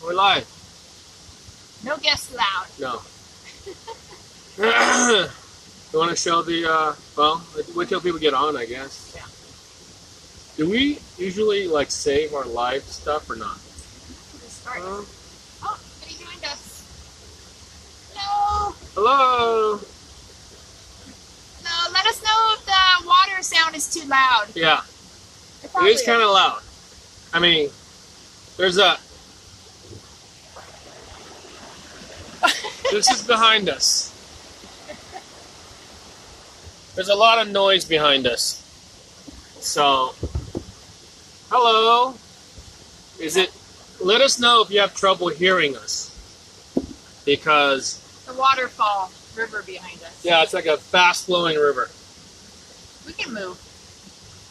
We're live. No guests allowed. No. You want to show the, well, wait till people get on, I guess. Yeah. Do we usually, like, save our live stuff or not? Oh, somebody joined us. Hello. Hello. No, let us know if the water sound is too loud. Yeah. It It is kind of loud. I mean, there's a... This is behind us. There's a lot of noise behind us. So, hello. Is it... Let us know if you have trouble hearing us. Because... The waterfall river behind us. Yeah, it's like a fast-flowing river. We can move.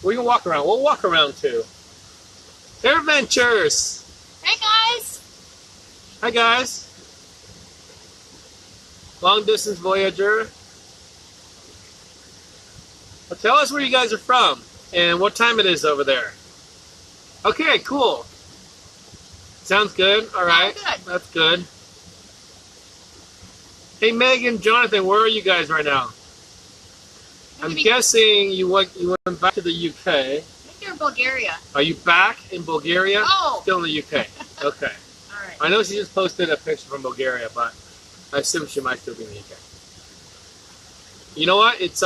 We can walk around. We'll walk around, too. Air Adventures! Hey, guys. Hi, guys. Long-distance Voyager. Well, tell us where you guys are from and what time it is over there. Okay, cool. Sounds good. All right. Sounds good. That's good. Hey, Megan, Jonathan, where are you guys right now? I'm guessing you went back to the UK. I think you're in Bulgaria. Are you back in Bulgaria? Oh. Still in the UK. Okay. All right. I know she just posted a picture from Bulgaria, but I assume she might still be in the UK. You know what? It's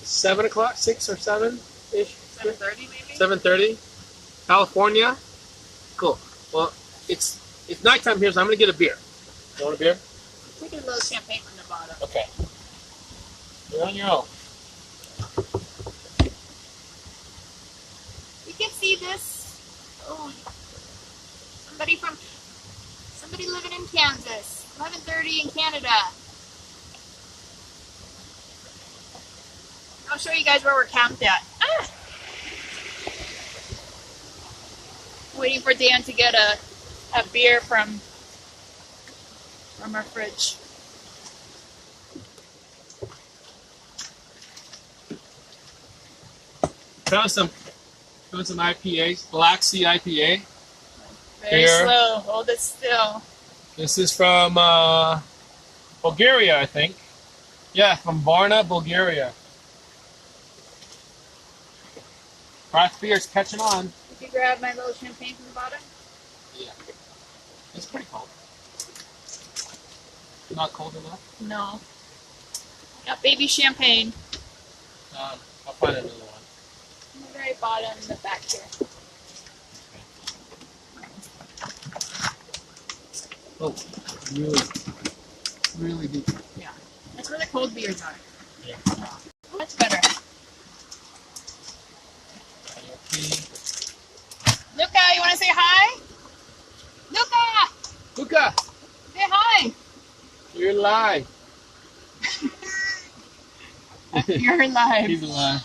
7 o'clock, 6 or 7 ish. 7:30 maybe. 7:30. California. Cool. Well, it's nighttime here, so I'm gonna get a beer. You want a beer? Take a little champagne from the bottom. Okay. You're on your own. You can see this. Oh, somebody living in Kansas. 11:30 in Canada. I'll show you guys where we're camped at. Ah! Waiting for Dan to get a beer from our fridge. Found some IPAs. Black Sea IPA. Very Here. slow. Hold it still. This is from Bulgaria, I think. Yeah, from Varna, Bulgaria. Craft beer's catching on. Did you grab my little champagne from the bottom? Yeah. It's pretty cold. Not cold enough? No. Got baby champagne. I'll find another one. On the very bottom in the back here. Oh, really deep. Yeah. That's where the cold beers are. Yeah. That's better. Luca, you want to say hi? Luca! Luca, Say hi! you're live. You're alive. He's alive.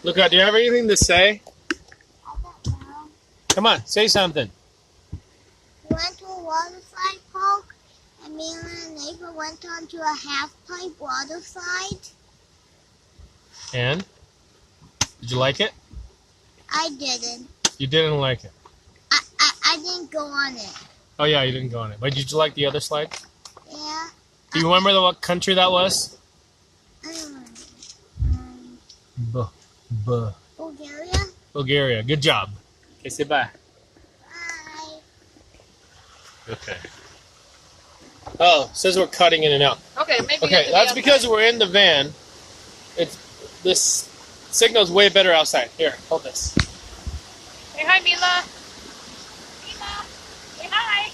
Luca, do you have anything to say? Come on, say something. We went to a water slide park, and me and my neighbor went onto a half-pipe water slide. And? Did you like it? I didn't. You didn't like it. I didn't go on it. Oh yeah, you didn't go on it. But did you like the other slide? Yeah. Do you remember what country that was? I don't know. Bulgaria? Bulgaria. Good job. Okay, say bye. Bye. Okay. Oh, it says we're cutting in and out. Okay, maybe. Okay, that's because we're in the van. This signal's way better outside. Here, hold this. Say hi, Mila. Mila, say hi.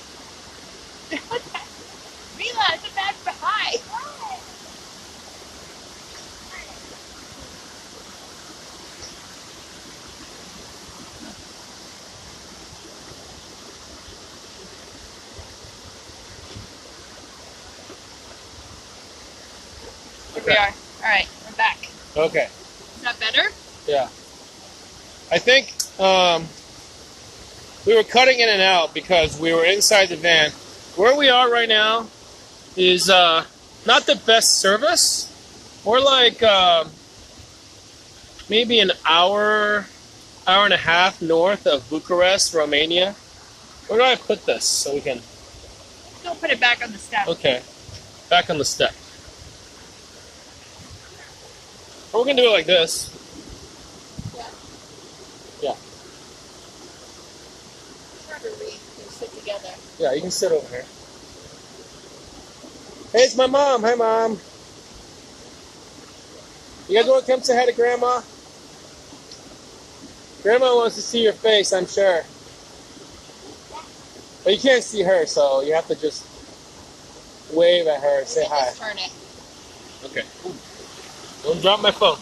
Mila, it's a bad hi. Here we are. All right, we're back. Okay. Is that better? Yeah. I think we were cutting in and out because we were inside the van. Where we are right now is not the best service. We're like maybe an hour hour and a half north of Bucharest, Romania. Where do I put this so we can... Don't put it back on the step. Okay, back on the step. Or we can do it like this. Yeah. Remember, we can sit together. Yeah, you can sit over here. Hey, it's my mom. Hi, Mom. You guys want to come say hi to Grandma? Grandma wants to see your face, I'm sure. But you can't see her, so you have to just wave at her and say hi. Just turn it. Okay. Don't drop my phone.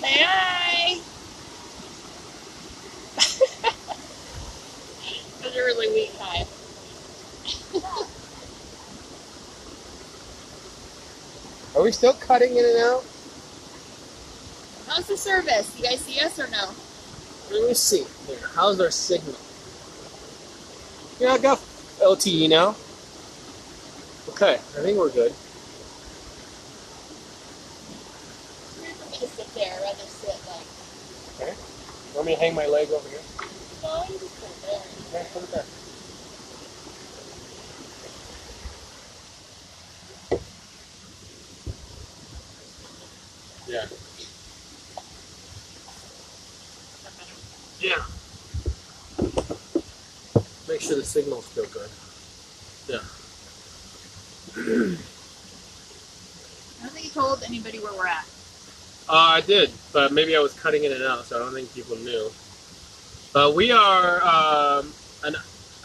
Say hi. That's a really weak hi. Are we still cutting in and out? How's the service? You guys see us or no? Let me see. Here, how's our signal? Yeah, I got LTE now. Okay, I think we're good. It's weird for me to sit there. I'd rather sit like... Okay. Want me to hang my leg over here? No, you just put it there. Okay, put it there. Yeah. Yeah. Make sure the signal's still good. Yeah. I don't think you told anybody where we're at. I did, but maybe I was cutting in and out, so I don't think people knew. But we are an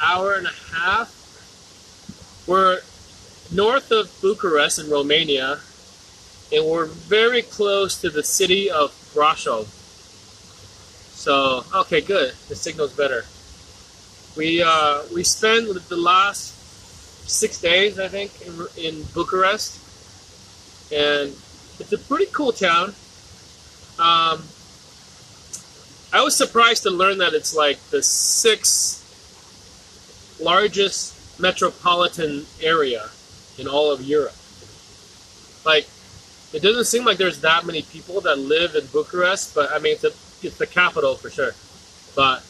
hour and a half. We're north of Bucharest in Romania, and we're very close to the city of Brașov. So, okay, good. The signal's better. We spent the last 6 days, I think, in Bucharest, and it's a pretty cool town. I was surprised to learn that it's like the 6th largest metropolitan area in all of Europe. Like, it doesn't seem like there's that many people that live in Bucharest, but I mean, it's the capital for sure. But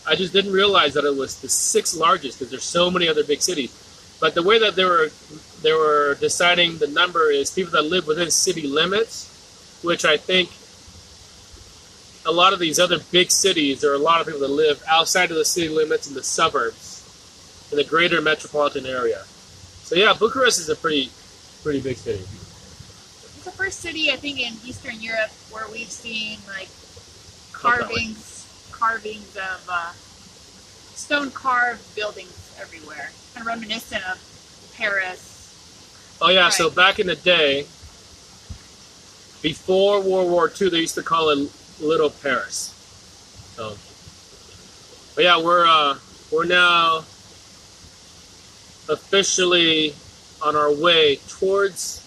I just didn't realize that it was the 6th largest because there's so many other big cities. But the way that they were deciding the number is people that live within city limits, which I think a lot of these other big cities, there are a lot of people that live outside of the city limits in the suburbs, in the greater metropolitan area. So yeah, Bucharest is a pretty big city. It's the first city, I think, in Eastern Europe where we've seen like carvings of stone carved buildings everywhere, kind of reminiscent of Paris. Oh yeah, Right. so back in the day, before World War II, they used to call it Little Paris. So, but yeah, we're now officially on our way towards.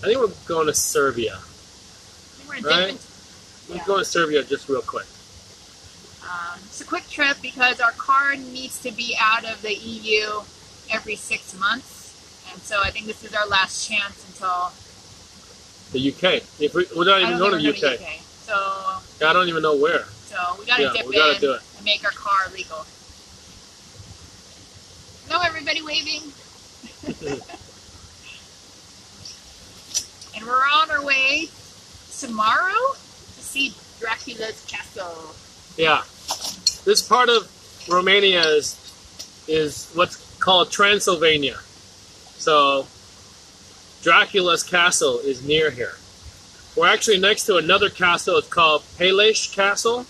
I think we're going to Serbia. I think we're in Right? different. We're going to Serbia just real quick. It's a quick trip because our car needs to be out of the EU every 6 months, and so I think this is our last chance until. The UK. We're not even going to the UK. So I don't even know where. we gotta dip we gotta in do it. and make our car legal. Hello, everybody waving. And we're on our way tomorrow to see Dracula's castle. Yeah. This part of Romania is what's called Transylvania. So Dracula's castle is near here. We're actually next to another castle. It's called Peles Castle.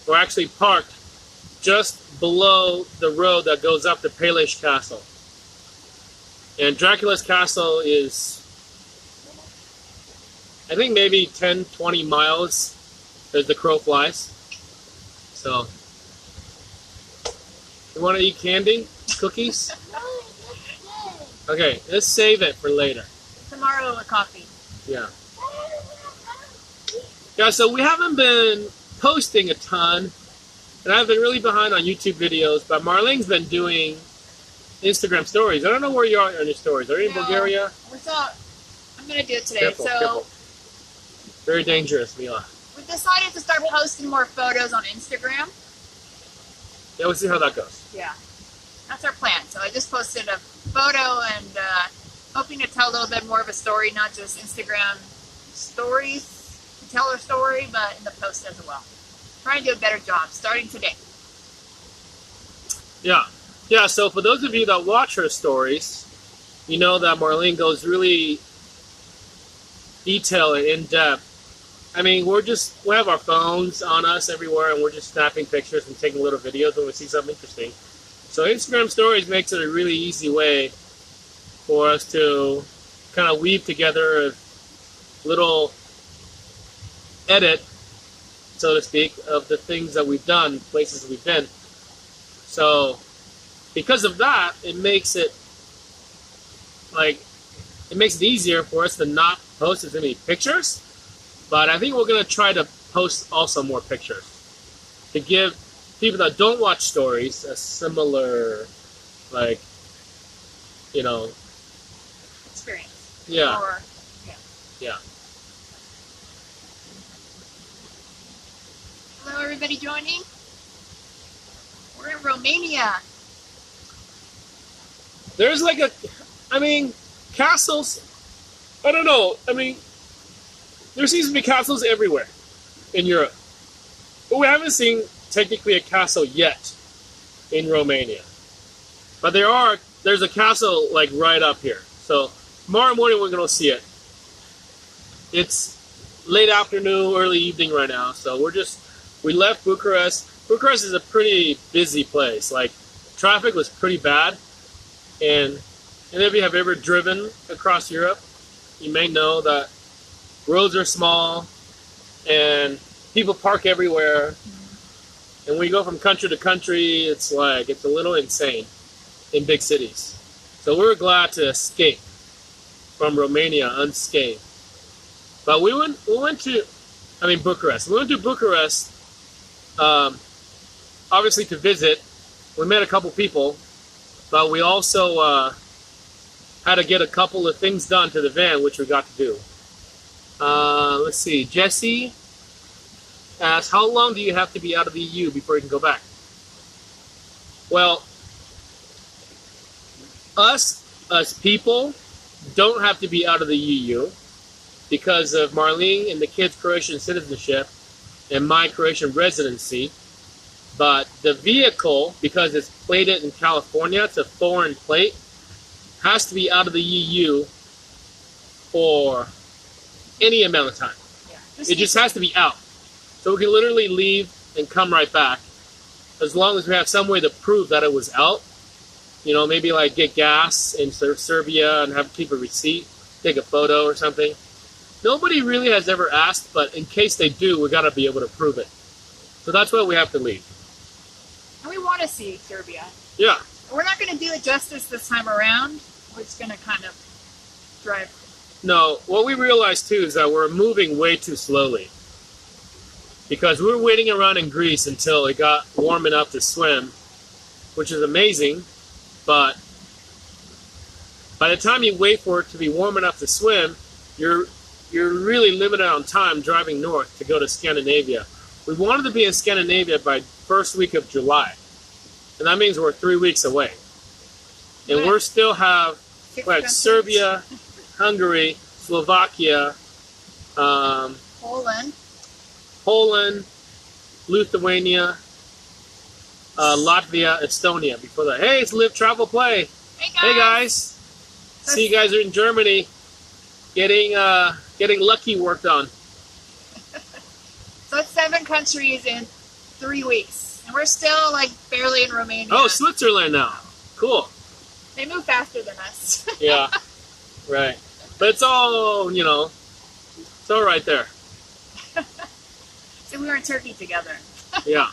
We're actually parked just below the road that goes up to Peles Castle. And Dracula's castle is, I think, maybe 10, 20 miles as the crow flies. So, you want to eat candy? Cookies? Okay, let's save it for later. Tomorrow with coffee. Yeah. Yeah, so we haven't been posting a ton, and I've been really behind on YouTube videos, but Marlene's been doing Instagram stories. I don't know where you are on your stories. Are you in Bulgaria? I'm gonna do it today. Careful, careful. Very dangerous, Mila. We decided to start posting more photos on Instagram. Yeah, we'll see how that goes. Yeah, that's our plan. So I just posted a photo and hoping to tell a little bit more of a story, not just Instagram stories to tell our story, but in the post as well. Trying to do a better job starting today. Yeah. Yeah, so for those of you that watch her stories, you know that Marlene goes really detailed and in-depth. I mean, we have our phones on us everywhere, and we're just snapping pictures and taking little videos when we see something interesting. So Instagram Stories makes it a really easy way for us to kind of weave together a little edit, so to speak, of the things that we've done, places we've been. So because of that, it makes it easier for us to not post as many pictures. But I think we're going to try to post also more pictures to give people that don't watch stories a similar, Experience. Yeah. Yeah. Hello, everybody joining. We're in Romania. There's castles. I don't know. I mean, there seems to be castles everywhere in Europe. But we haven't seen technically a castle yet in Romania. But there's a castle right up here. So tomorrow morning we're going to see it. It's late afternoon, early evening right now. So we left Bucharest. Bucharest is a pretty busy place. Traffic was pretty bad. And if you have ever driven across Europe, you may know that roads are small and people park everywhere. And when you go from country to country, it's a little insane in big cities. So we were glad to escape from Romania unscathed. But we went to Bucharest. We went to Bucharest, obviously to visit. We met a couple people, but we also had to get a couple of things done to the van, which we got to do. Let's see. Jesse asks, how long do you have to be out of the EU before you can go back? Well, us as people don't have to be out of the EU because of Marlene and the kids' Croatian citizenship and my Croatian residency. But the vehicle, because it's plated in California, it's a foreign plate, has to be out of the EU for any amount of time. Yeah, it just has to be out. So we can literally leave and come right back as long as we have some way to prove that it was out. Maybe get gas in Serbia and have to keep a receipt, take a photo or something. Nobody really has ever asked, but in case they do, we got to be able to prove it. So that's why we have to leave. And we want to see Serbia. Yeah. We're not going to do it justice this time around. We're just going to kind of drive. No, what we realized too is that we're moving way too slowly. Because we were waiting around in Greece until it got warm enough to swim, which is amazing. But by the time you wait for it to be warm enough to swim, you're really limited on time driving north to go to Scandinavia. We wanted to be in Scandinavia by first week of July. And that means we're 3 weeks away. And we still have Serbia, Hungary, Slovakia, Poland, Lithuania, Latvia, Estonia before that. Hey, it's Live, Travel, Play. Hey guys. See you guys are in Germany getting lucky work done. So it's 7 countries in 3 weeks. And we're still barely in Romania. Oh, Switzerland now. Cool. They move faster than us. Yeah, right. But it's all, it's all right there. So we were in Turkey together. Yeah.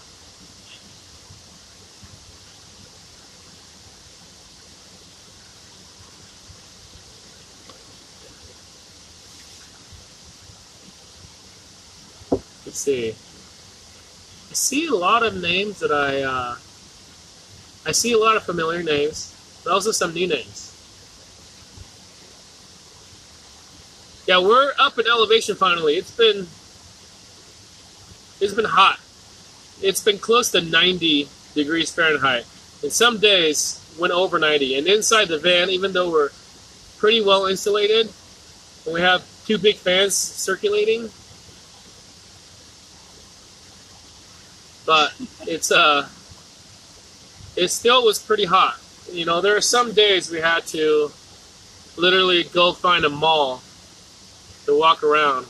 Let's see. I see a lot of names that I see a lot of familiar names, but also some new names. Yeah, we're up in elevation finally. It's been It's been hot. It's been close to 90 degrees Fahrenheit. And some days went over 90. And inside the van, even though we're pretty well insulated, and we have two big fans circulating, but it still was pretty hot. You know, there are some days we had to literally go find a mall to walk around.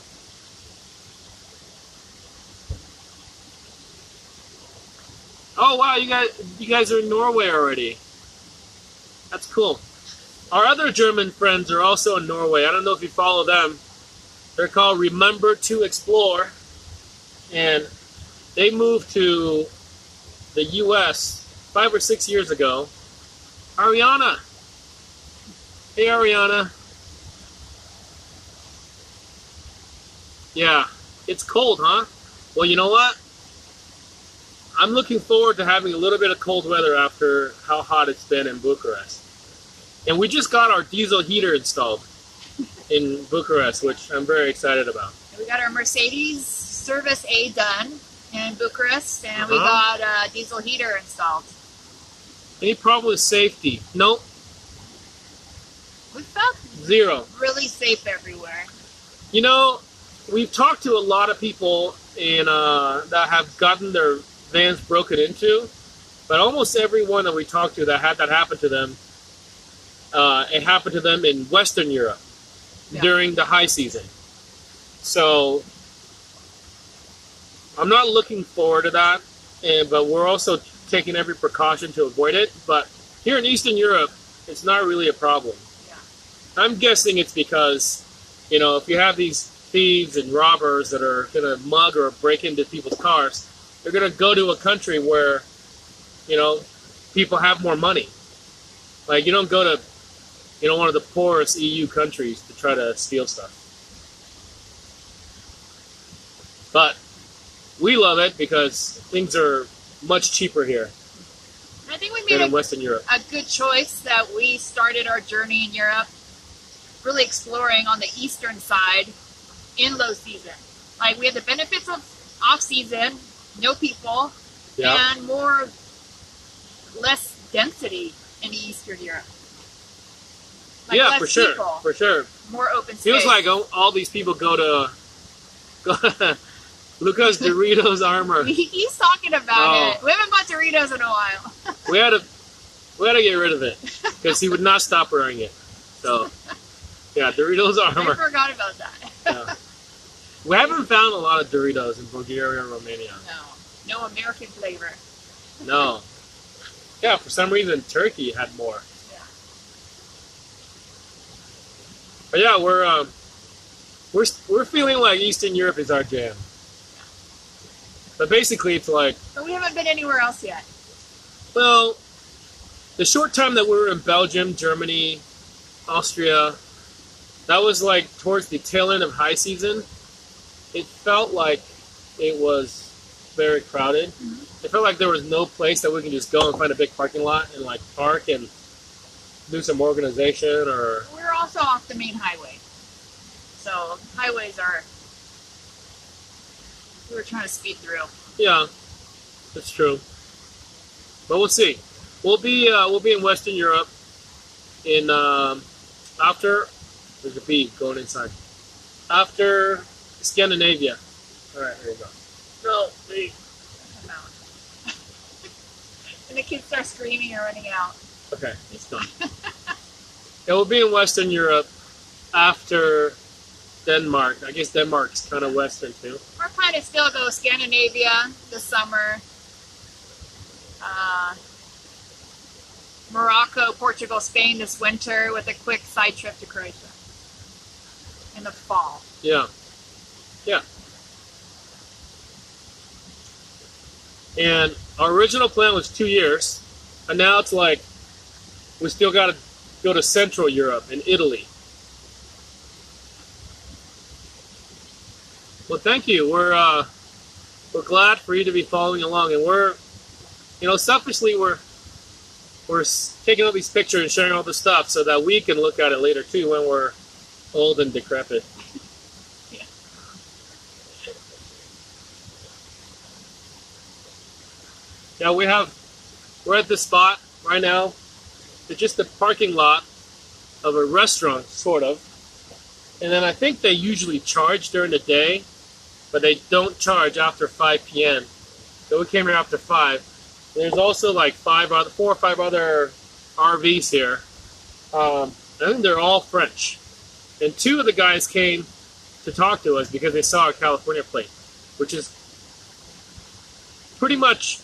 Oh wow, you guys are in Norway already. That's cool. Our other German friends are also in Norway. I don't know if you follow them. They're called Remember to Explore, and they moved to the U.S. 5 or 6 years ago. Ariana. Hey, Ariana. Yeah, it's cold, huh? Well, you know what? I'm looking forward to having a little bit of cold weather after how hot it's been in Bucharest. And we just got our diesel heater installed in Bucharest, which I'm very excited about. We got our Mercedes Service A done in Bucharest, and we got a diesel heater installed. Any problem with safety? Nope. We felt Zero. really safe everywhere. You know, we've talked to a lot of people that have gotten their vans broken into, but almost everyone that we talked to that had that happen to them, it happened to them in Western Europe during the high season. So I'm not looking forward to that, but we're also taking every precaution to avoid it. But here in Eastern Europe, it's not really a problem. Yeah. I'm guessing it's because, you know, if you have these thieves and robbers that are going to mug or break into people's cars, they're going to go to a country where, you know, people have more money. Like, you don't go to, you know, one of the poorest EU countries to try to steal stuff. But we love it because things are much cheaper here I think we than made in Western Europe. a good choice that we started our journey in Europe really exploring on the eastern side in low season. Like, we had the benefits of off season, no people, and less density in Eastern Europe. Like, yeah, less for sure, people, for sure. more open space. Feels like all these people go to Lucas Doritos Armor. He's talking about it. We haven't bought Doritos in a while. we had to get rid of it because he would not stop wearing it. So yeah, Doritos Armor. I forgot about that. Yeah. We haven't found a lot of Doritos in Bulgaria and Romania. No American flavor. No. Yeah, for some reason Turkey had more. Yeah. But yeah, we're feeling like Eastern Europe is our jam. But basically, it's like. But we haven't been anywhere else yet. Well, the short time that we were in Belgium, Germany, Austria, that was like towards the tail end of high season. It felt like it was very crowded. Mm-hmm. It felt like there was no place that we can just go and find a big parking lot and like park and do some organization or. We're also off the main highway, so highways are. We were trying to speed through. Yeah, that's true. But we'll see. We'll be in Western Europe in after. There's a bee going inside. After Scandinavia. All right, there you go. No, bee. Come out. And the kids start screaming and running out. Okay, it's done. Yeah, we'll be in Western Europe after Denmark. I guess Denmark's kind of Western too. Our plan is still go Scandinavia this summer. Morocco, Portugal, Spain this winter with a quick side trip to Croatia in the fall. Yeah. Yeah. And our original plan was 2 years, and now it's like we still got to go to Central Europe and Italy. Well, thank you. We're glad for you to be following along, and we're, you know, selfishly we're taking all these pictures and sharing all this stuff so that we can look at it later too when we're old and decrepit. Yeah. Yeah, we're at this spot right now. It's just the parking lot of a restaurant, sort of. And then I think they usually charge during the day, but they don't charge after 5 p.m. So we came here after 5. There's also like 4 or 5 other RVs here. I think they're all French. And 2 of the guys came to talk to us because they saw our California plate, which is pretty much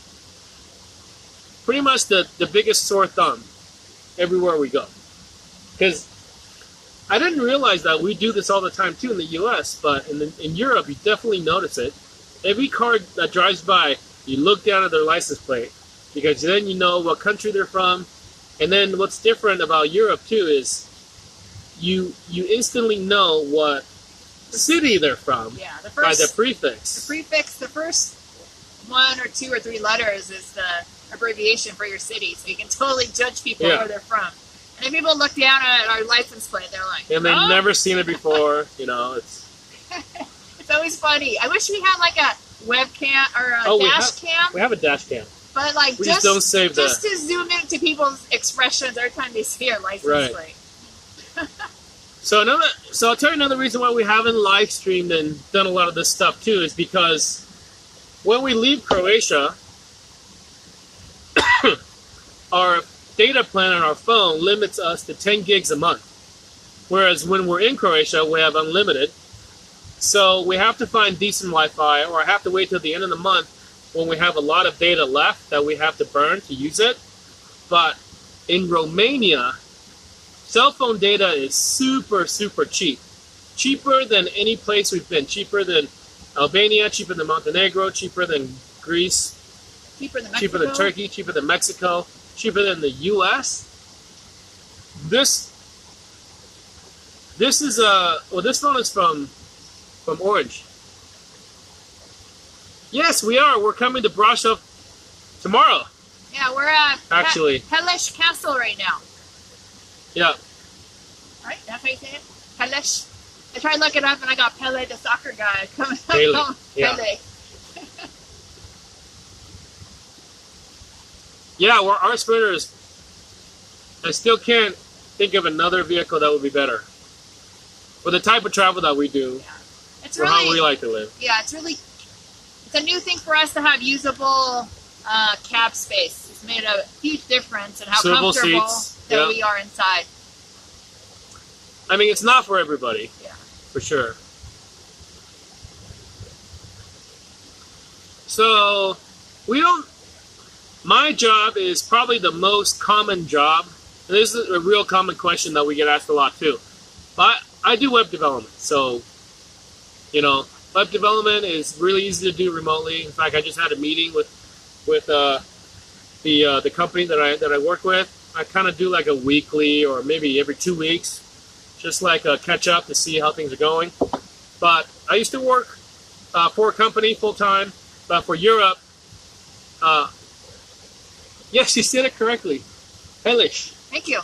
the biggest sore thumb everywhere we go. Because I didn't realize that we do this all the time too in the U.S., but in Europe you definitely notice it. Every car that drives by, you look down at their license plate because then you know what country they're from. And then what's different about Europe too is you instantly know what city they're from by the prefix. The prefix, the first 1 or 2 or 3 letters is the abbreviation for your city, so you can totally judge people where they're from. And then people look down at our license plate, they're like, and they've never seen it before. You know, it's it's always funny. I wish we had like a webcam or a dash cam. We have a dash cam. But like we just don't save just to zoom into people's expressions every time they see our license plate. So I'll tell you another reason why we haven't live streamed and done a lot of this stuff too is because when we leave Croatia, our data plan on our phone limits us to 10 gigs a month. Whereas when we're in Croatia, we have unlimited. So we have to find decent Wi-Fi, or I have to wait till the end of the month when we have a lot of data left that we have to burn to use it. But in Romania, cell phone data is super, super cheap. Cheaper than any place we've been. Cheaper than Albania, cheaper than Montenegro, cheaper than Greece, cheaper than Turkey, cheaper than Mexico, cheaper than the U.S. This is this phone is from Orange. Yes, we are. We're coming to Brasov tomorrow. Yeah, we're at Peles Castle right now. Yeah. Right? That's how you say it? Peles. I tried to look it up and I got Pele, the soccer guy, coming up. Pele. Yeah. Pele. Yeah, our spinners. I still can't think of another vehicle that would be better. For the type of travel that we do, It's for how we like to live. Yeah, it's a new thing for us to have usable cab space. It's made a huge difference in how Swivel comfortable seats, that we are inside. I mean, it's not for everybody. Yeah. For sure. So, my job is probably the most common job. And this is a real common question that we get asked a lot too. But I do web development. So, web development is really easy to do remotely. In fact, I just had a meeting with the company that I work with. I kind of do like a weekly or maybe every 2 weeks, just like a catch up to see how things are going. But I used to work for a company full time, but for Europe. Yes, you said it correctly. Peles. Thank you.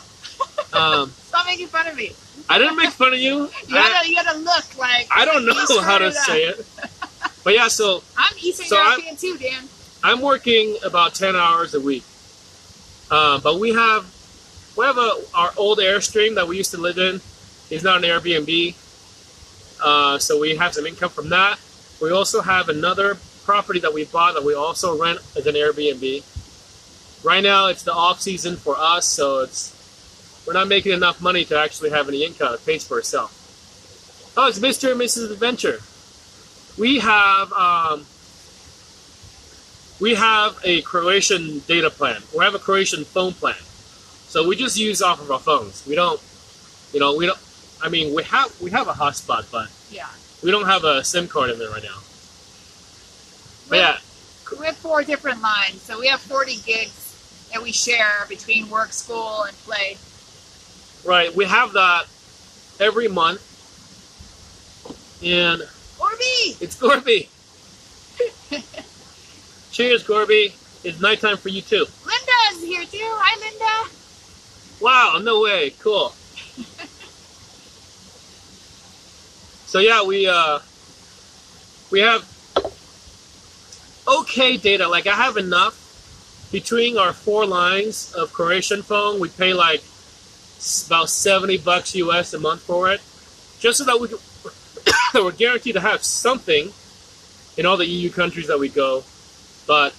Stop making fun of me. I didn't make fun of you. You gotta look like. I don't know how to say it. But yeah, so I'm Eastern European too, Dan. I'm working about 10 hours a week. But we have our old Airstream that we used to live in is now an Airbnb. So we have some income from that. We also have another property that we bought that we also rent as an Airbnb. Right now it's the off season for us, so we're not making enough money to actually have any income. It pays for itself. Oh, it's Mr. and Mrs. Adventure. We have a Croatian data plan. We have a Croatian phone plan. So we just use off of our phones. We have a hotspot, but we don't have a SIM card in there right now. But we have 4 different lines, so we have 40 gigs that we share between work, school, and play. Right, we have that every month. And Gorby! It's Gorby. Cheers, Gorby. It's nighttime for you too. Linda's here too. Hi, Linda. Wow, no way. Cool. So yeah, we have okay data. Like I have enough between our 4 lines of Croatian phone, we pay like about $70 US a month for it, just so that we're guaranteed to have something in all the EU countries that we go. But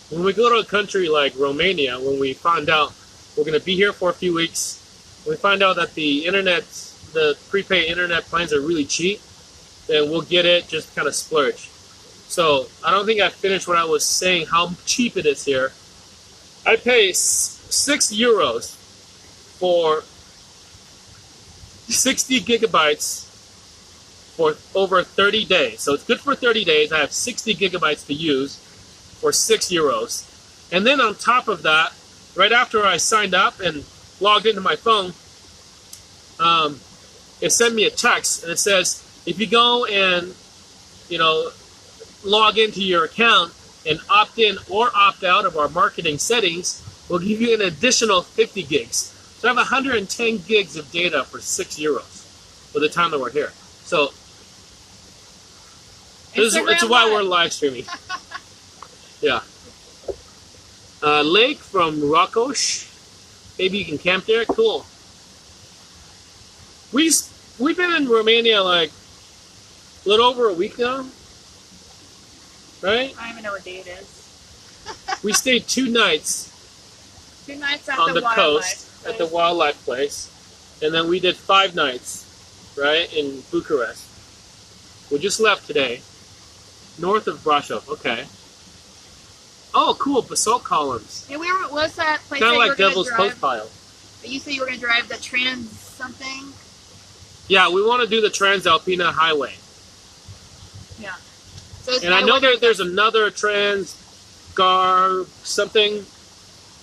when we go to a country like Romania, when we find out we're going to be here for a few weeks, when we find out that the prepaid internet plans are really cheap, then we'll get it, just kind of splurge. So I don't think I finished what I was saying, how cheap it is here. I pay €6 for 60 gigabytes for over 30 days. So it's good for 30 days. I have 60 gigabytes to use for €6. And then on top of that, right after I signed up and logged into my phone, it sent me a text, and it says, if you go and, log into your account and opt in or opt out of our marketing settings, we'll give you an additional 50 gigs. So I have 110 gigs of data for €6 for the time that we're here. So this is why we're live streaming. Yeah. Lake from Rakos. Maybe you can camp there. Cool. We've been in Romania like a little over a week now, right? I don't even know what day it is. We stayed 2 nights. 2 nights on the coast at the wildlife place, and then we did 5 nights, right, in Bucharest. We just left today, north of Brasov. Okay. Oh, cool! Basalt columns. Yeah, what's that place? Kind of that like Devil's Post Pile. You said you were going to drive the trans something. Yeah, we want to do the Transalpina Highway. Yeah. And I know there's another Transgar something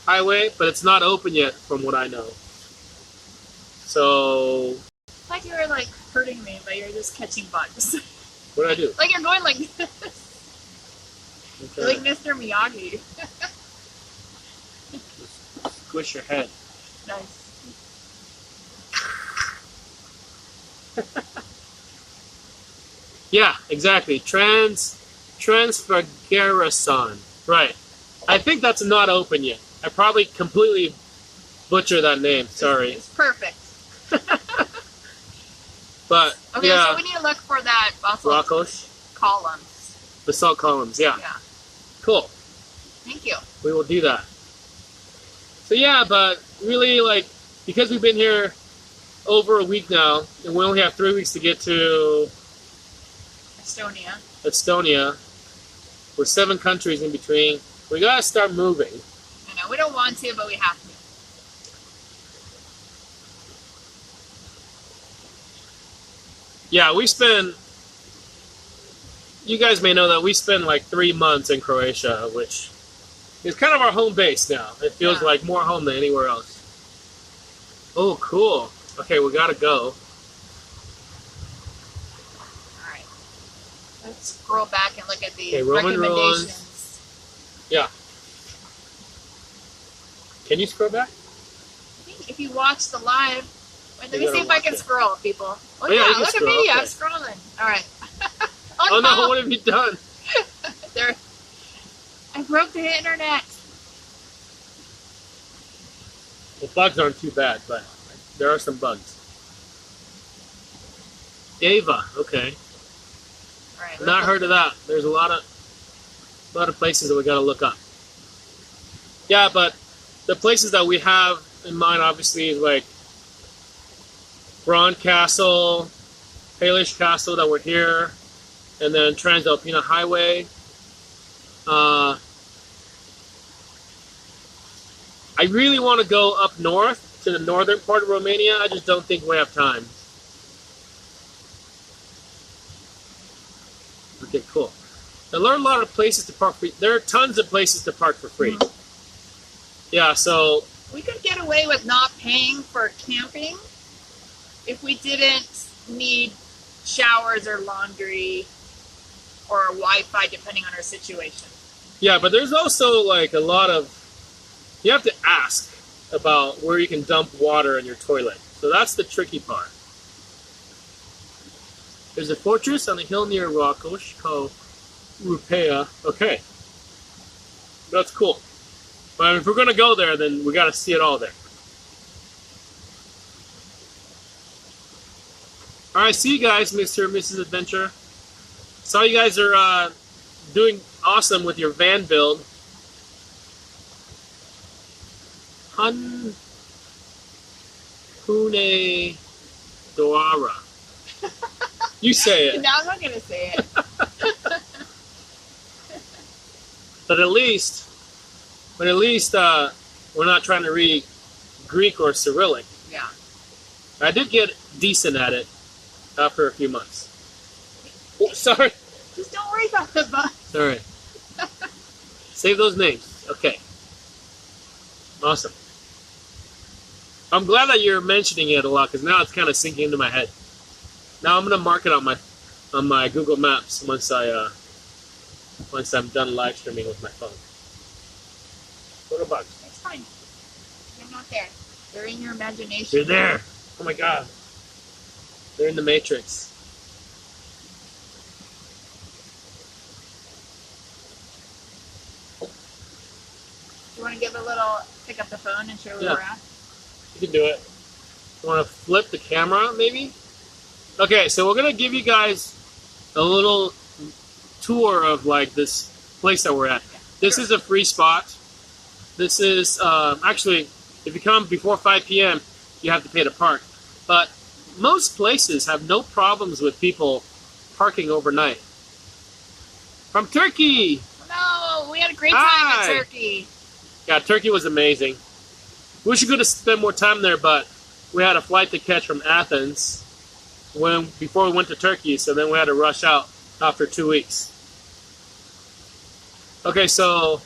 highway, but it's not open yet from what I know. So... It's like you were like hurting me, but you're just catching bugs. What did I do? Like you're going like this. Okay. You're like Mr. Miyagi. Squish your head. Nice. Yeah, exactly. Transfagarasan. Right. I think that's not open yet. I probably completely butchered that name. Sorry. It's perfect. But okay, yeah. so we need to look for that Rakos columns. Basalt columns. Yeah. Yeah. Cool. Thank you. We will do that. So yeah, but really, like, because we've been here over a week now, and we only have 3 weeks to get to Estonia. We're 7 countries in between. We gotta start moving. I know, we don't want to, but we have to. Yeah, you guys may know that we spend like 3 months in Croatia, which is kind of our home base now. It feels like more home than anywhere else. Oh, cool. Okay, we gotta go. Alright. Let's scroll back and look at the Roman recommendations. ruins. Yeah. Can you scroll back? I think if you watch the live... Wait, let me see if I can scroll, people. Oh, yeah, look at me. Okay. I'm scrolling. Alright. Oh no, what have you done? I broke the internet. The bugs aren't too bad, but there are some bugs. Ava, okay. All right, Not heard of that. There's a lot of places that we gotta look up. Yeah, but the places that we have in mind, obviously, is like Braun Castle, Peles Castle that we're here, and then Transalpina Highway. I really want to go up north to the northern part of Romania. I just don't think we have time. Okay, cool. There are a lot of places to park free. There are tons of places to park for free. Mm-hmm. Yeah, so... We could get away with not paying for camping if we didn't need showers or laundry or Wi-Fi, depending on our situation. Yeah, but there's also like a lot of... You have to ask about where you can dump water in your toilet. So that's the tricky part. There's a fortress on a hill near Rakos called Rupea. Okay. That's cool. But if we're gonna go there, then we gotta see it all there. All right, see you guys, Mr. and Mrs. Adventure. Saw you guys are doing awesome with your van build. Pune Doara. You say it. No, I'm not gonna say it. But at least we're not trying to read Greek or Cyrillic. Yeah. I did get decent at it after a few months. Oh, sorry. Just don't worry about the bus. Sorry. Save those names. Okay. Awesome. I'm glad that you're mentioning it a lot because now it's kind of sinking into my head. Now I'm gonna mark it on my Google Maps once I'm done live streaming with my phone. Little bugs. It's fine. They're not there. They're in your imagination. They're there. Oh my god. They're in the Matrix. You want to give a little, pick up the phone and show where we're at? You can do it. You want to flip the camera, maybe? Okay, so we're going to give you guys a little tour of, like, this place that we're at. This is a free spot. This is, actually, if you come before 5 p.m., you have to pay to park. But most places have no problems with people parking overnight. From Turkey! No, we had a great time Hi. in Turkey. Yeah, Turkey was amazing. Wish we could have spent more time there, but we had a flight to catch from Athens before we went to Turkey, so then we had to rush out after 2 weeks. Okay, so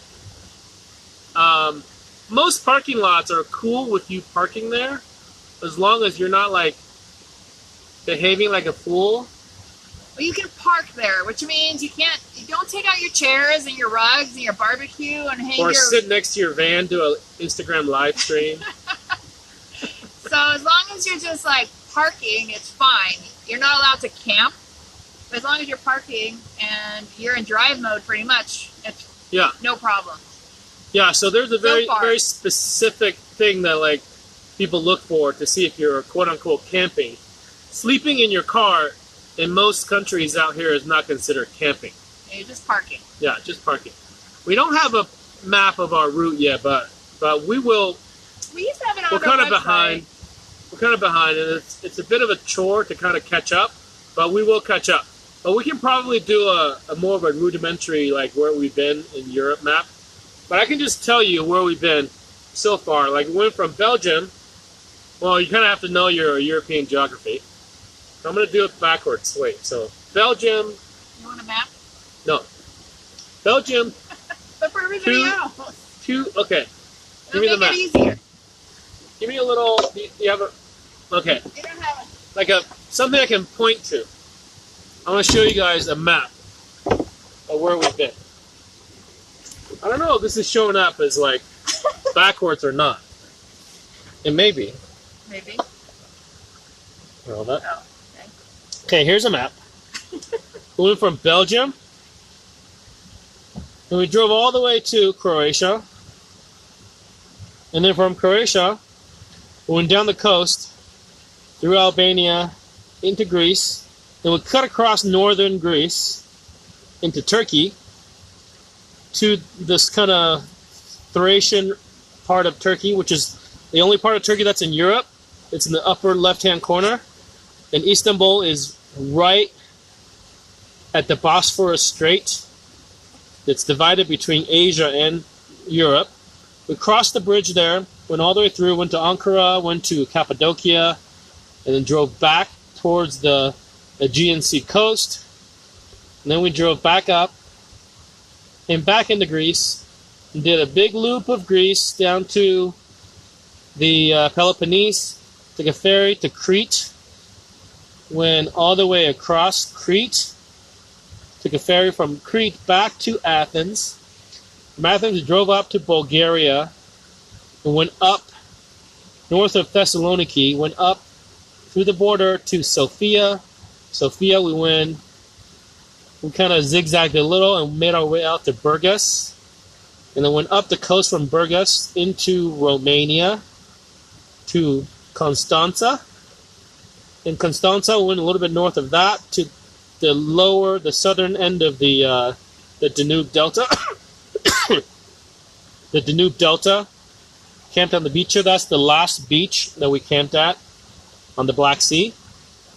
most parking lots are cool with you parking there, as long as you're not like behaving like a fool. Well, you can park there, which means you don't take out your chairs and your rugs and your barbecue and hang Or your... sit next to your van, do an Instagram live stream. So as long as you're just like parking, it's fine. You're not allowed to camp, but as long as you're parking and you're in drive mode pretty much, it's no problem. Yeah, so there's a very far. very specific thing that like people look for to see if you're quote unquote camping. Sleeping in your car in most countries out here is not considered camping. Yeah, you're just parking. Yeah, just parking. We don't have a map of our route yet, but we will. We used to have it on We're our kind of website. behind. We're kind of behind, and it's a bit of a chore to kind of catch up, but we will catch up. But we can probably do a more of a rudimentary, like where we've been in Europe map. But I can just tell you where we've been so far. Like we went from Belgium. Well, you kind of have to know your European geography. I'm going to do it backwards. Wait, so Belgium. You want a map? No. Belgium. But for everybody else. Okay. It'll Give me the make map. it easier. Give me a little. Do you have a? Okay. You don't have Like something I can point to. I'm going to show you guys a map of where we've been. I don't know if this is showing up as like backwards or not. It may be. Maybe. Hold that. Oh, okay. Okay, here's a map. We went from Belgium, and we drove all the way to Croatia, and then from Croatia, we went down the coast through Albania into Greece. Then we cut across northern Greece into Turkey to this kind of Thracian part of Turkey, which is the only part of Turkey that's in Europe. It's in the upper left-hand corner. And Istanbul is right at the Bosphorus Strait. It's divided between Asia and Europe. We crossed the bridge there, went all the way through, went to Ankara, went to Cappadocia, and then drove back towards the Aegean Sea coast. And then we drove back up and back into Greece and did a big loop of Greece down to the Peloponnese, took a ferry to Crete, went all the way across Crete, took a ferry from Crete back to Athens. From Athens, we drove up to Bulgaria and went up north of Thessaloniki, went up through the border to Sofia. Sofia, we kind of zigzagged a little and made our way out to Burgas. and then went up the coast from Burgas into Romania to Constanța. In Constanța, we went a little bit north of that to the southern end of the Danube Delta. The Danube Delta. Camped on the beach here. That's the last beach that we camped at on the Black Sea.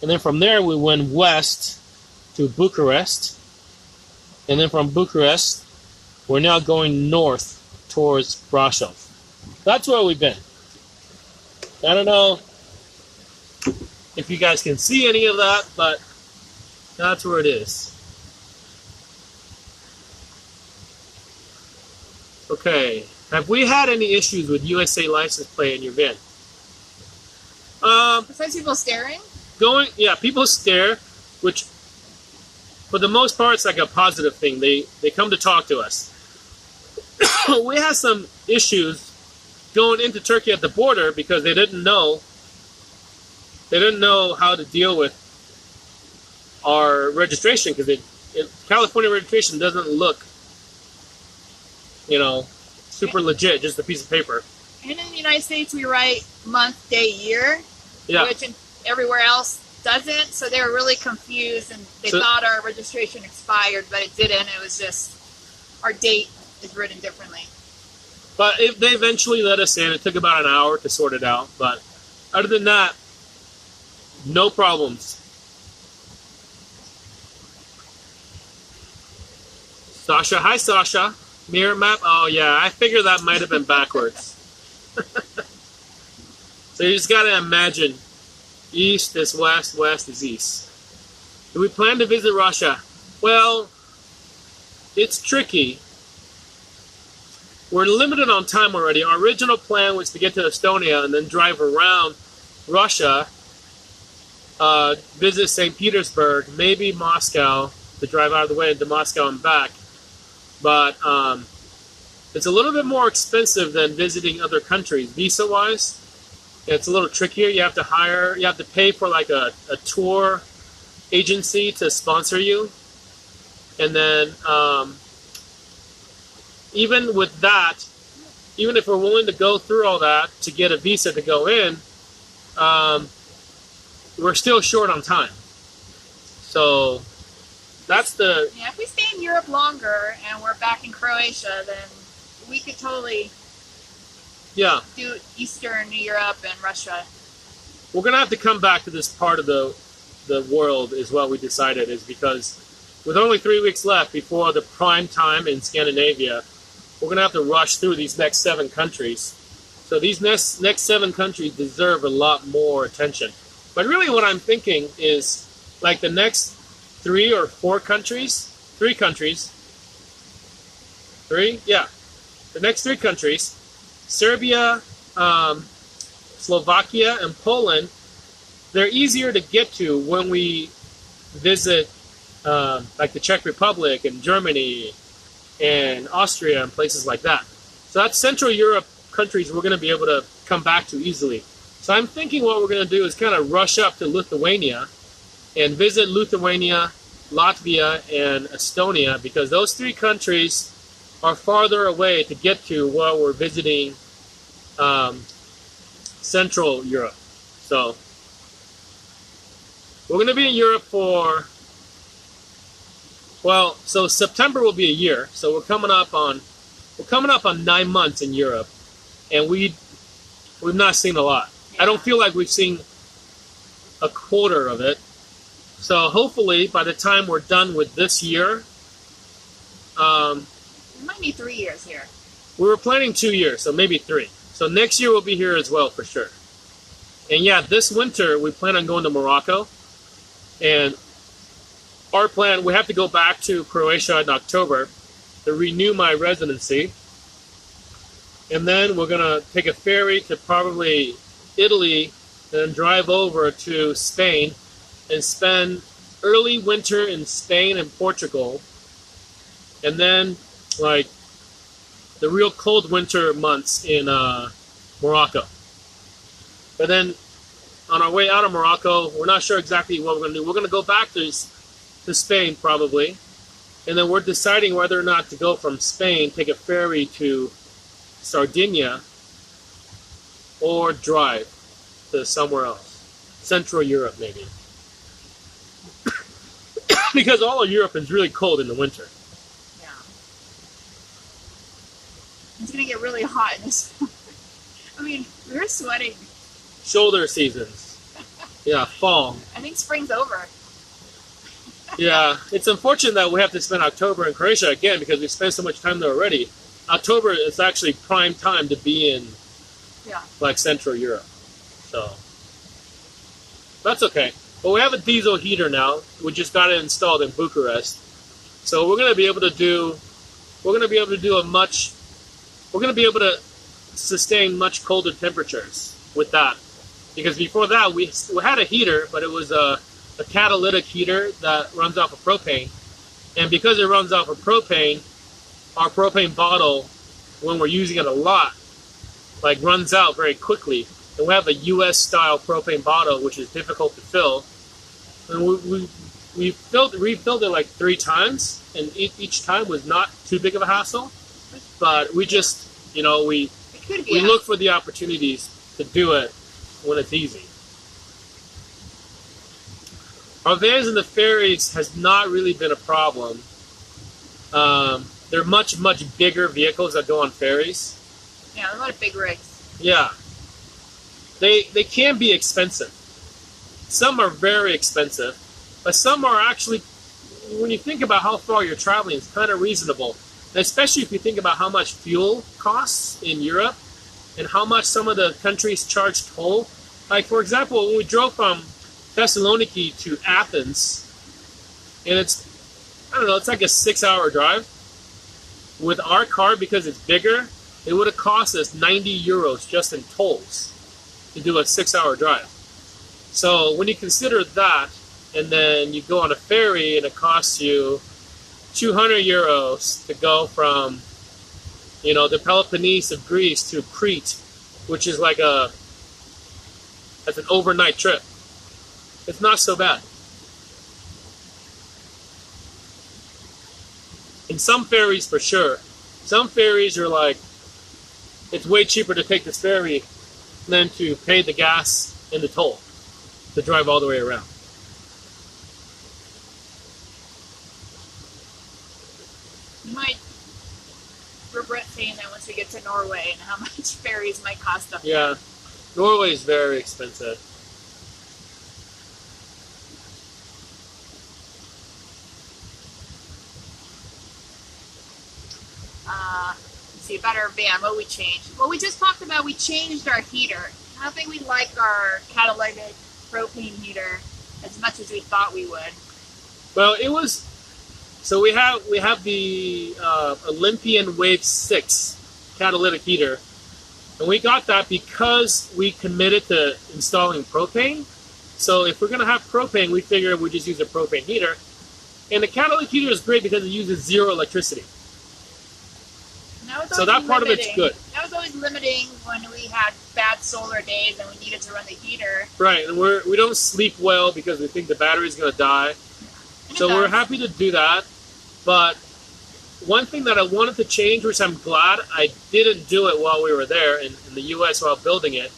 And then from there, we went west to Bucharest. And then from Bucharest, we're now going north towards Brasov. That's where we've been. I don't know if you guys can see any of that, but that's where it is. Okay. Have we had any issues with USA license plate in your van? Besides people staring? People stare, which for the most part it's like a positive thing. They come to talk to us. We had some issues going into Turkey at the border because they didn't know how to deal with our registration, because California registration doesn't look, super legit, just a piece of paper. And in the United States, we write month, day, year, yeah. Which everywhere else doesn't. So they were really confused, and they thought our registration expired, but it didn't. It was just our date is written differently. But they eventually let us in. It took about an hour to sort it out. But other than that, no problems. Sasha, hi Sasha. Mirror map? Oh yeah, I figured that might have been backwards. So you just gotta imagine, east is west, west is east. Do we plan to visit Russia? Well, it's tricky. We're limited on time already. Our original plan was to get to Estonia and then drive around Russia, visit St. Petersburg, maybe Moscow, to drive out of the way into Moscow and back. But it's a little bit more expensive than visiting other countries, visa-wise. It's a little trickier. You have to pay for like a tour agency to sponsor you. And then even with that, even if we're willing to go through all that to get a visa to go in, we're still short on time. So that's the... Yeah, if we stay in Europe longer and we're back in Croatia, then we could totally do Eastern Europe and Russia. We're going to have to come back to this part of the world is what we decided, is because with only 3 weeks left before the prime time in Scandinavia, we're going to have to rush through these next 7 countries. So these next 7 countries deserve a lot more attention. But really what I'm thinking is like the next 3 or 4 countries, 3 countries, 3? Yeah. The next 3 countries, Serbia, Slovakia, and Poland, they're easier to get to when we visit like the Czech Republic and Germany and Austria and places like that. So that's Central Europe countries we're going to be able to come back to easily. So I'm thinking what we're going to do is kind of rush up to Lithuania and visit Lithuania, Latvia, and Estonia, because those 3 countries are farther away to get to while we're visiting Central Europe. So we're going to be in Europe for, well, so September will be a year. So we're coming up on 9 months in Europe, and we've not seen a lot. I don't feel like we've seen a quarter of it. So hopefully by the time we're done with this year, we might need 3 years here. We were planning 2 years, so maybe 3. So next year we'll be here as well for sure. And yeah, this winter we plan on going to Morocco. And our plan, we have to go back to Croatia in October to renew my residency. And then we're going to take a ferry to probably Italy and then drive over to Spain and spend early winter in Spain and Portugal. And then like the real cold winter months in Morocco. But then on our way out of Morocco, we're not sure exactly what we're going to do. We're going to go back to Spain probably, And then we're deciding whether or not to go from Spain, take a ferry to Sardinia, or drive to somewhere else. Central Europe, maybe. Because all of Europe is really cold in the winter. Yeah. It's going to get really hot in this. I mean, we're sweating. Shoulder seasons. Yeah, fall. I think spring's over. Yeah, it's unfortunate that we have to spend October in Croatia again because we spent so much time there already. October is actually prime time to be in, like, Central Europe. So, that's okay. But we have a diesel heater now. We just got it installed in Bucharest. So we're going to be able to do sustain much colder temperatures with that. Because before that, we had a heater, but it was a catalytic heater that runs off of propane. And because it runs off of propane, our propane bottle, when we're using it a lot, like, runs out very quickly. And we have a US style propane bottle, which is difficult to fill. And we refilled it like 3 times, and each time was not too big of a hassle. But we just, we look for the opportunities to do it when it's easy. Our vans and the ferries has not really been a problem. They're much, much bigger vehicles that go on ferries. Yeah, a lot of big rigs. Yeah. They can be expensive. Some are very expensive, but some are actually, when you think about how far you're traveling, it's kind of reasonable. And especially if you think about how much fuel costs in Europe and how much some of the countries charge toll. Like, for example, when we drove from Thessaloniki to Athens, and it's like a 6-hour drive. With our car, because it's bigger, it would have cost us 90 euros just in tolls to do a 6-hour drive. So when you consider that, and then you go on a ferry and it costs you 200 euros to go from, the Peloponnese of Greece to Crete, which is like that's an overnight trip. It's not so bad. And some ferries, for sure. Some ferries are like, it's way cheaper to take this ferry than to pay the gas and the toll to drive all the way around. You might regret saying that once we get to Norway and how much ferries might cost up there. Yeah, Norway is very expensive. Let's see, about our van, what we changed. Well, we just talked about we changed our heater. I don't think we like our catalytic propane heater as much as we thought we would. Well, it was. So we have the Olympian Wave 6 catalytic heater, and we got that because we committed to installing propane. So if we're gonna have propane, we figured we just use a propane heater, and the catalytic heater is great because it uses 0 electricity. So that part of it's good. That was always limiting when we had bad solar days and we needed to run the heater. Right, and we don't sleep well because we think the battery's going to die. So we're happy to do that. But one thing that I wanted to change, which I'm glad I didn't do it while we were there in the U.S. while building it,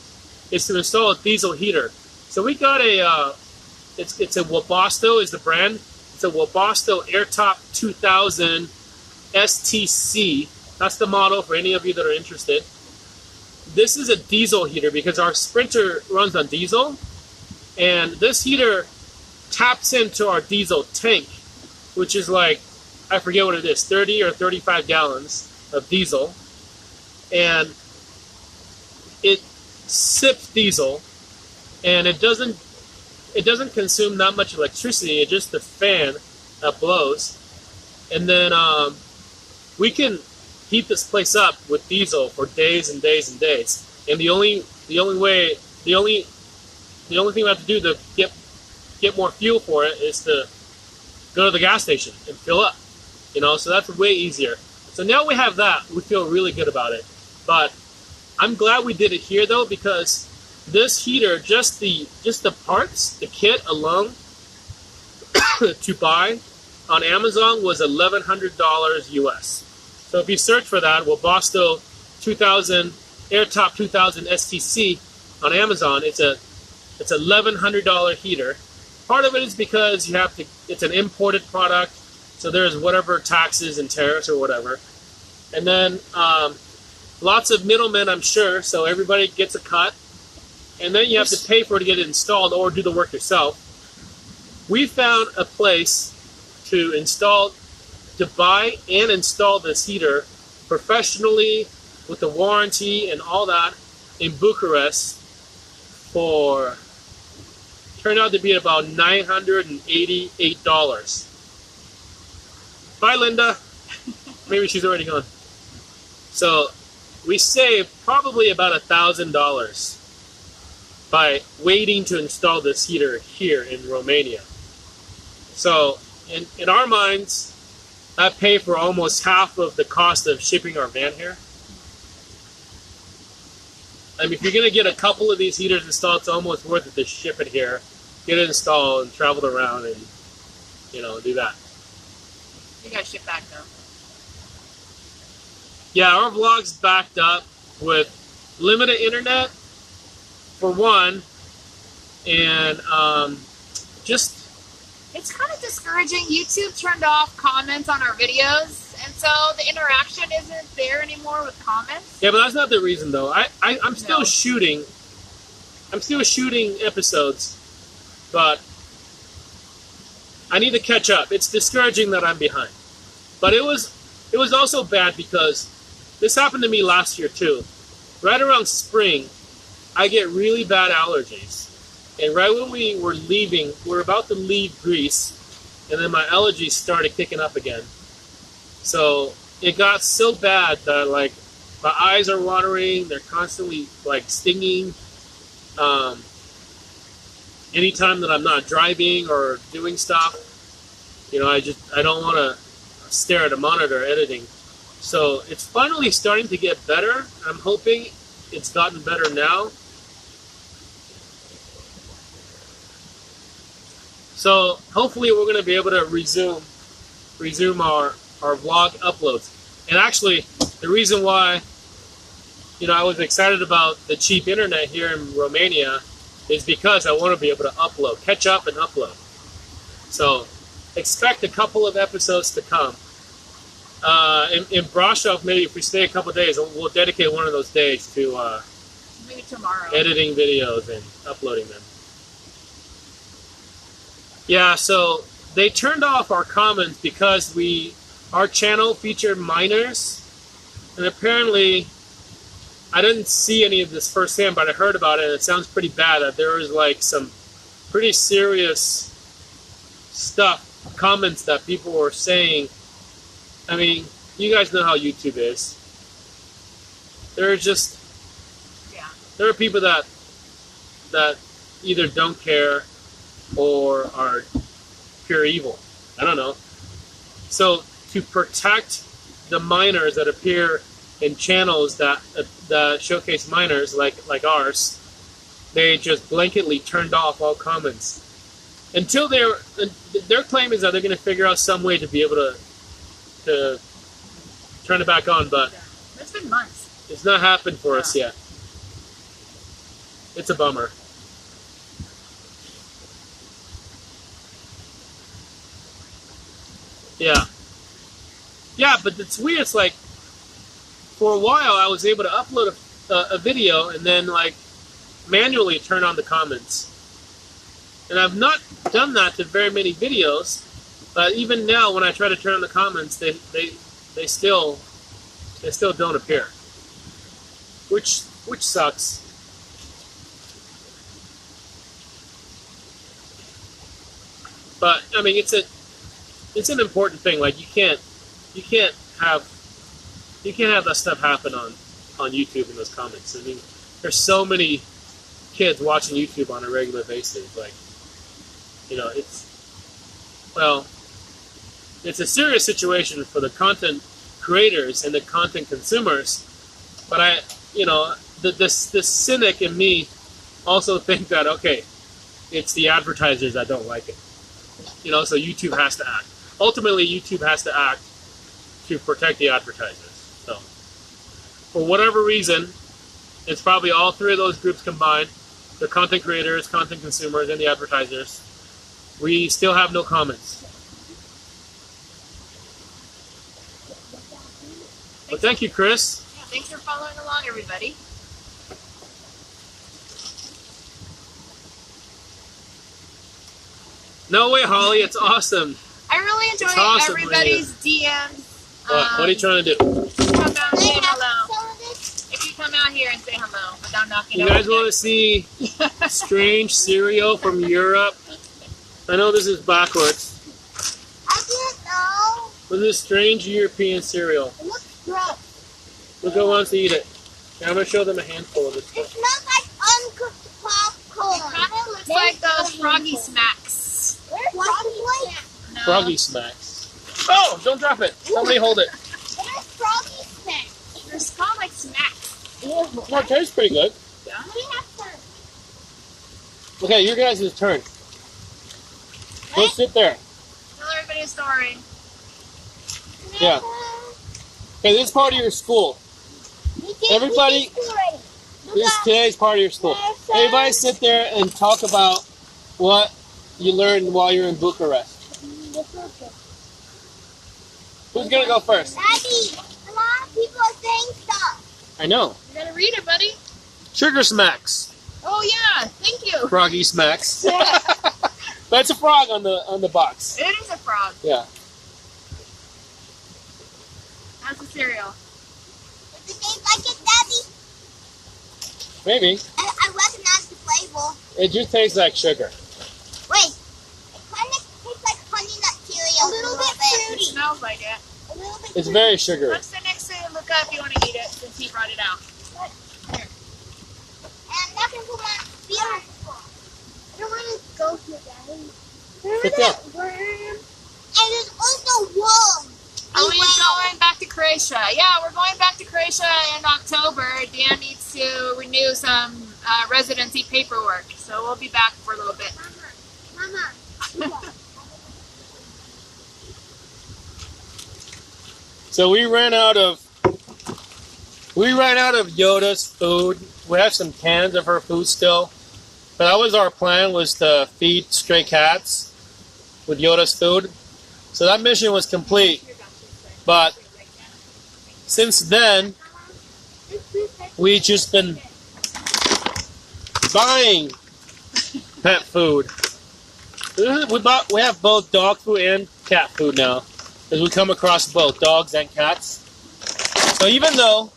is to install a diesel heater. So we got it's a Webasto is the brand. It's a Webasto Airtop 2000 STC. That's the model for any of you that are interested. This is a diesel heater because our Sprinter runs on diesel. And this heater taps into our diesel tank, which is like, I forget what it is, 30 or 35 gallons of diesel. And it sips diesel, and it doesn't consume that much electricity. It's just the fan that blows. And then we can heat this place up with diesel for days and days and days. And the only thing we have to do to get more fuel for it is to go to the gas station and fill up. So that's way easier. So now we have that. We feel really good about it. But I'm glad we did it here though, because this heater, just the parts, the kit alone to buy on Amazon was $1,100 US. So if you search for that, Webasto 2000 Airtop 2000 STC on Amazon, it's $1,100 heater. Part of it is because you have to. It's an imported product, so there's whatever taxes and tariffs or whatever, and then lots of middlemen, I'm sure. So everybody gets a cut, and then you have to pay for it to get it installed or do the work yourself. We found a place to buy and install this heater professionally with the warranty and all that in Bucharest for turned out to be about $988. Bye, Linda. Maybe she's already gone. So we saved probably about $1,000 by waiting to install this heater here in Romania. So in our minds, that paid for almost half of the cost of shipping our van here. I mean, if you're going to get a couple of these heaters installed, it's almost worth it to ship it here, get it installed, and travel around and, do that. You gotta ship back though. Yeah, our vlog's backed up with limited internet, for one, and just... It's kind of discouraging. YouTube turned off comments on our videos, and so the interaction isn't there anymore with comments. Yeah, but that's not the reason, though. I'm still shooting. I'm still shooting episodes, but I need to catch up. It's discouraging that I'm behind. But it was also bad because this happened to me last year, too. Right around spring, I get really bad allergies. And right when we were about to leave Greece, and then my allergies started kicking up again. So it got so bad that, like, my eyes are watering, they're constantly, like, stinging. Anytime that I'm not driving or doing stuff, I don't want to stare at a monitor editing. So it's finally starting to get better. I'm hoping it's gotten better now. So hopefully we're going to be able to resume our vlog uploads. And actually, the reason why I was excited about the cheap internet here in Romania is because I want to be able to catch up and upload. So expect a couple of episodes to come. In Brasov, maybe if we stay a couple of days, we'll dedicate one of those days to maybe tomorrow editing videos and uploading them. Yeah, so they turned off our comments because our channel featured minors, and apparently I didn't see any of this firsthand, but I heard about it, and it sounds pretty bad. That there was like some pretty serious comments that people were saying. I mean, you guys know how YouTube is. There are people that either don't care or are pure evil. I don't know. So to protect the minors that appear in channels that showcase minors like ours, they just blanketly turned off all comments. Until their claim is that they're going to figure out some way to be able to turn it back on, but it's been months. It's not happened for us yet. It's a bummer. Yeah, but it's weird. It's like, for a while I was able to upload a video and then like manually turn on the comments. And I've not done that to very many videos, but even now when I try to turn on the comments, they still don't appear. Which sucks. But I mean, it's an important thing. Like you can't have that stuff happen on YouTube in those comments. I mean, there's so many kids watching YouTube on a regular basis. Like, it's a serious situation for the content creators and the content consumers. But the cynic in me also think that, okay, it's the advertisers that don't like it. So YouTube has to act. ultimately YouTube has to act to protect the advertisers. So, for whatever reason, it's probably all three of those groups combined: the content creators, content consumers, and the advertisers. We still have no comments. Well, thank you, Chris. Yeah, thanks for following along, everybody. No way, Holly. It's awesome. I really enjoy awesome, everybody's DMs. What are you trying to do? Come out and say hello. If you come out here and say hello without knocking You over guys want to see strange cereal from Europe? I know this is backwards. I didn't know. Look at this strange European cereal. It looks gross. Look who wants to eat it. I'm going to show them a handful of this It stuff. smells like uncooked popcorn. It kind of looks like those Froggy Smacks. Where's Froggy Snacks? No. Froggy Smacks. Oh, don't drop it. Somebody hold it. Where's Froggy Snacks? They're called like Smacks. Well, it tastes pretty good. Yeah. We have some. Okay, your guys' turn. Go sit there. Tell everybody a story. Yeah. Okay, this is part of your school. Everybody- This is today's part of your school. Everybody sit there and talk about what you learned while you're in Bucharest. Who's going to go first? Daddy, a lot of people are saying stuff. I know. You gotta read it, buddy. Sugar Smacks. Oh yeah, thank you. Froggy Smacks. That's a frog on the box. It is a frog. Yeah. That's a cereal. Does it taste like it, Daddy? Maybe. I recognize the flavor. It just tastes like sugar. Wait. It kind of tastes like honey nut cereal. A little bit It fruity. smells like it. A little bit It's fruity. very sugary. Let's sit next to Luca if you want to eat it, since he brought it out. Here. And nothing for my beer. I don't want to go here, Daddy. Sit down. And there's also worms. Are we going back to Croatia? Yeah, we're going back to Croatia in October. Dan needs to renew some residency paperwork, so we'll be back for a little bit. Mama. So we ran out of Yoda's food. We have some cans of her food still. But that was our plan, was to feed stray cats with Yoda's food. So that mission was complete. But since then, we've just been buying pet food. We have both dog food and cat food now, because we come across both dogs and cats. So even though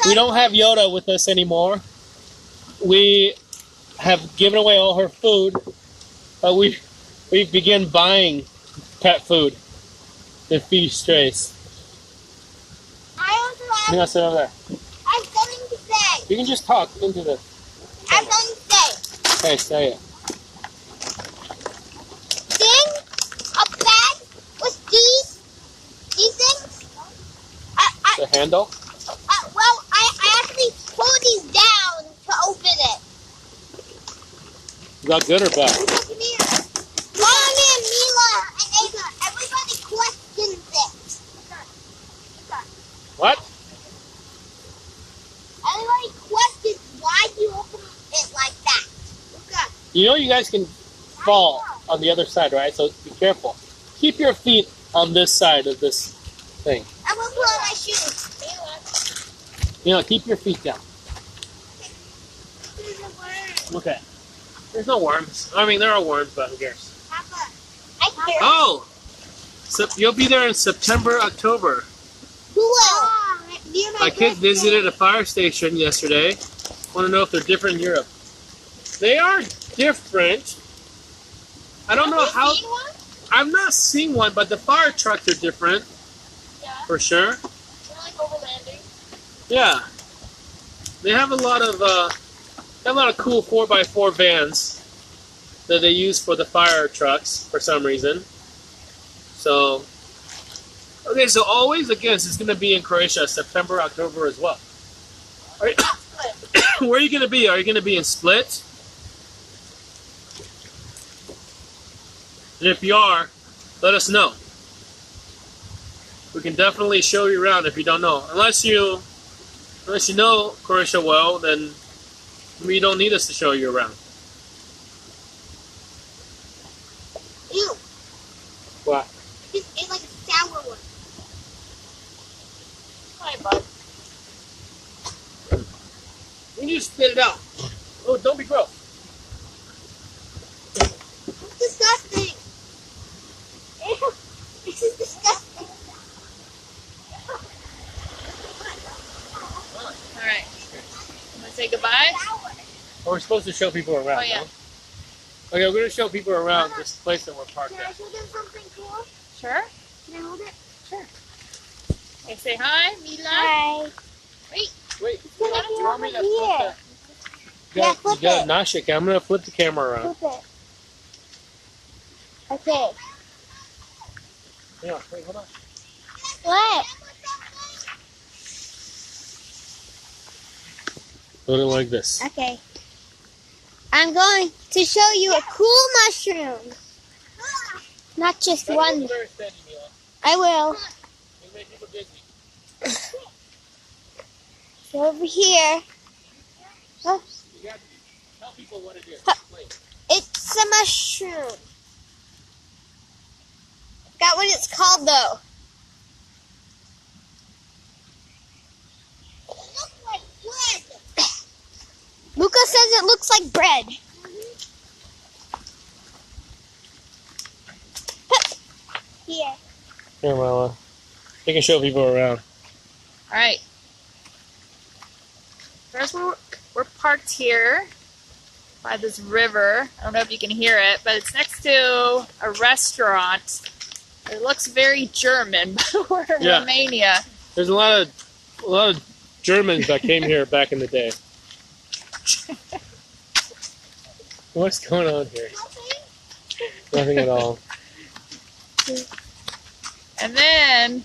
we don't have Yoda with us anymore, we have given away all her food, but we began buying pet food to feed strays. I also have. You know, sit over there. I have something to say. You can just talk into this. I have something to say. Okay, say it. Thing, a bag with these things. The handle. Well, I actually pull these down to open it. Is that good or bad? Come here. Mommy and Mila and Ava, everybody questions it. What? Everybody questions why you open it like that. Look up. You know you guys can fall on the other side, right? So be careful. Keep your feet on this side of this thing. I'm gonna put on my shoes. You know, keep your feet down. There's a worm. Okay. There's no worms. I mean, there are worms, but who cares? Papa, I hear Oh! So you'll be there in September, October. Who will? My kid visited a fire station yesterday. Want to know if they're different in Europe. They are different. I don't know how... Seen one? I've not seen one, but the fire trucks are different. Yeah. For sure. They're like overlanding. Yeah. They have a lot of cool 4x4 vans that they use for the fire trucks for some reason. So, okay, so always, again, this is going to be in Croatia, September, October as well. Are you, where are you going to be? Are you going to be in Split? And if you are, let us know. We can definitely show you around if you don't know. Unless you know Croatia well, then we don't need us to show you around. Ew. What? Just ate like a sour one. Hi, bud. You need to spit it out. Oh, don't be gross. It's disgusting. Ew. This is disgusting. All right. Want to say goodbye? Oh, we're supposed to show people around, Oh, yeah. no? Okay, we're going to show people around this place that we're parked Can I at. show them something cool? Sure. Can I hold it? Sure. Okay, say hi, Mila. Hi. Wait. Wait, It's gonna you be want me over to flip here. that? Yeah, flip You got it. to not shake it. I'm going to flip the camera around. Flip it. Okay. Yeah, wait, hold on. What? Put it like this. Okay. I'm going to show you a cool mushroom. Not just one. Very steady, Mila. I will. You make people dizzy. So over here. Oh, You got to tell people what it is. Huh. Wait. it's a mushroom. Forgot what it's called though. It looks like bread. Luca says it looks like bread. Here. Here, Mila. You can show people around. All right. First, we're parked here by this river. I don't know if you can hear it, but it's next to a restaurant. It looks very German, but we're in Yeah. Romania. There's a lot of Germans that came here back in the day. What's going on here? Nothing at all. And then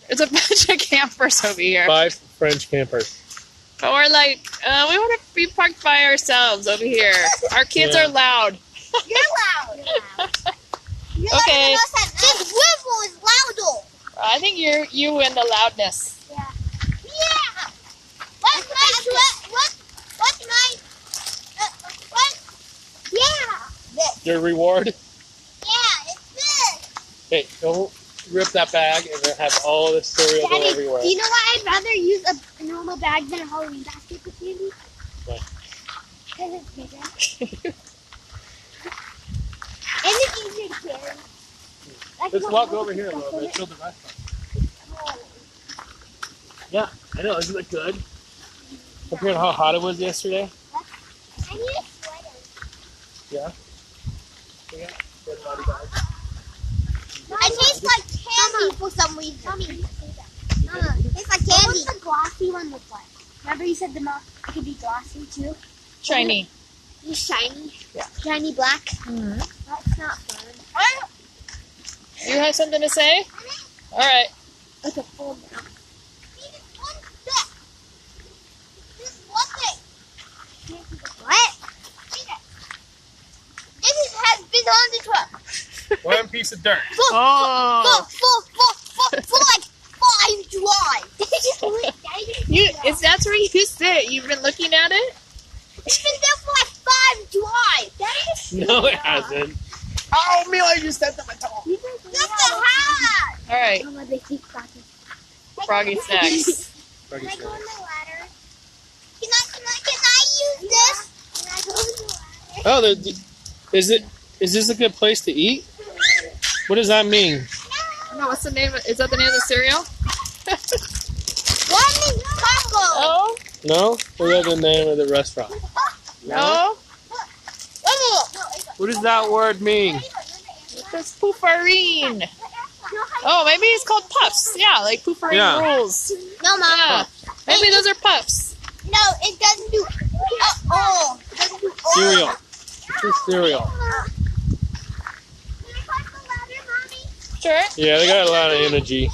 there's a bunch of campers over here. 5 French campers. But we're like, we want to be parked by ourselves over here. Our kids Yeah. are loud. You're loud. You're Okay. louder than us. This river is louder. I think you win the loudness. Yeah. Yeah. What's my what? Yeah. This. Your reward? Yeah, it's this. Hey, don't rip that bag and then have all this cereal go Daddy, everywhere. do you know why I'd rather use a normal bag than a Halloween basket for candy? Why? Because it's bigger. And it's easier to carry. Like Let's what walk most over here a stuff little in bit. it. Show the restaurant. Yeah, I know. Isn't it good? Compared to how hot it was yesterday? I need a sweater. Yeah. Yeah. Good body bag. I taste like candy for some reason. Mommy, it tastes like candy. What's the glossy one look like? Remember you said it could be glossy too? Shiny. It's shiny? Yeah. Shiny black? Mm-hmm. That's not fun. You have something to say? All right. Okay, hold now. See this one step. This one thing. What? See that? This has been on the truck. One piece of dirt. Oh. For like 5 drives. That's where you sit. You've been looking at it? It's been there for like 5 drives. No, it hasn't. Oh, Mila, I just stepped on my toe. That's a hat. All right. Oh, my big feet froggy. Froggy snacks. Can I go on the ladder? Can I use this? Can I go on the ladder? Oh, is this a good place to eat? What does that mean? No, what's the name? Is that the name of the cereal? Lemon taco. Oh, No? Or is that the name of the restaurant? no. What does that word mean? It's poofarine. Oh, maybe it's called puffs. Yeah, like poofarine Yeah. rolls. No, Mom. Yeah. Maybe those are puffs. No, it doesn't do. It doesn't do. Cereal. It's a cereal. Can I climb the ladder, Mommy? Sure. Yeah, they got a lot of energy.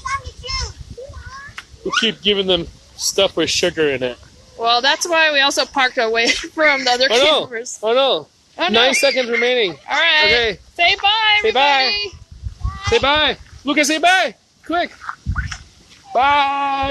We keep giving them stuff with sugar in it. Well, that's why we also parked away from the other Oh no! campers. Oh no! Oh, no. 9 seconds remaining. All right. Okay. Say bye, Say bye. everybody. Say bye. Lucas, say bye. Quick. Bye.